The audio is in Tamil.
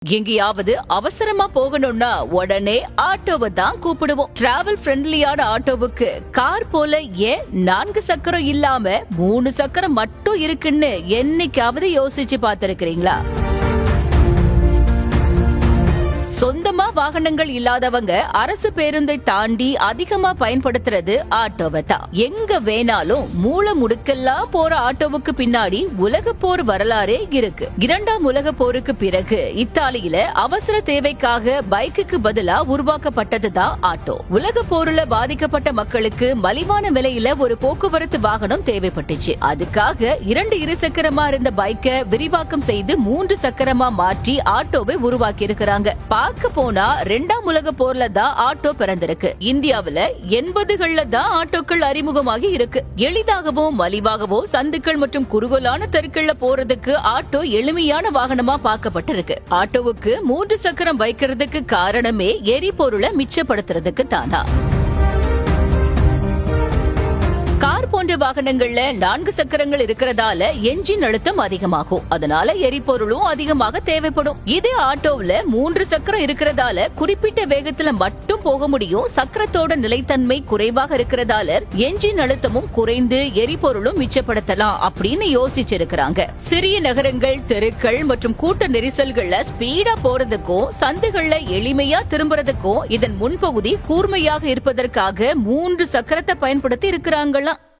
எங்கேயாவது அவசரமா போகணும்னா உடனே ஆட்டோவை தான் கூப்பிடுவோம். டிராவல் ஃப்ரெண்ட்லியான ஆட்டோவுக்கு கார் போல ஏன் 4 சக்கரம் இல்லாம 3 சக்கரம் மட்டும் இருக்குன்னு என்னைக்காவது யோசிச்சு பார்த்திருக்கிறீங்களா? சொந்தமா வாகனங்கள் இல்லாதவங்க அரசு பேருந்தை தாண்டி அதிகமா பயன்படுத்துறது ஆட்டோவை தான். எங்க வேணாலும் மூல முடுக்கெல்லாம் போற ஆட்டோவுக்கு பின்னாடி உலக போர் வரலாறே இருக்கு. 2ஆம் உலக போருக்கு பிறகு இத்தாலியில அவசர தேவைக்காக பைக்குக்கு பதிலா உருவாக்கப்பட்டதுதான் ஆட்டோ. உலக போர்ல பாதிக்கப்பட்ட மக்களுக்கு மலிவான விலையில ஒரு போக்குவரத்து வாகனம் தேவைப்பட்டுச்சு. அதுக்காக 2 இருசக்கரமா இருந்த பைக்கை விரிவாக்கம் செய்து 3 சக்கரமா மாற்றி ஆட்டோவை உருவாக்கி இருக்கிறாங்க. பார்க்க போனா 2ஆம் உலக போர்ல தான் ஆட்டோ பிறந்திருக்கு. இந்தியாவுல 80கள்ல தான் ஆட்டோக்கள் அறிமுகமாகி இருக்கு. எளிதாகவும் மலிவாகவும் சந்துக்கள் மற்றும் குறுகலான தெருக்கள்ல போறதுக்கு ஆட்டோ எளிமையான வாகனமா பார்க்கப்பட்டிருக்கு. ஆட்டோவுக்கு 3 சக்கரம் வைக்கிறதுக்கு காரணமே எரிபொருளை மிச்சப்படுத்துறதுக்கு தானா. கார் போன்ற வாகனங்கள்ல 4 சக்கரங்கள் இருக்கிறதால என்ஜின் அழுத்தம் அதிகமாகும். அதனால எரிபொருளும் அதிகமாக தேவைப்படும். இதே ஆட்டோவுல 3 சக்கரம் இருக்கிறதால குறிப்பிட்ட வேகத்துல மட்டும் போக முடியும். சக்கரத்தோட நிலைத்தன்மை குறைவாக இருக்கிறதால என்ஜின் அழுத்தமும் குறைந்து எரிபொருளும் மிச்சப்படுத்தலாம் அப்படின்னு யோசிச்சிருக்கிறாங்க. சிறிய நகரங்கள், தெருக்கள் மற்றும் கூட்ட நெரிசல்கள்ல ஸ்பீடா போறதுக்கும் சந்துகள்ல எளிமையா திரும்புறதுக்கும் இதன் முன்பகுதி கூர்மையாக இருப்பதற்காக 3 சக்கரத்தை பயன்படுத்தி இருக்கிறாங்களா.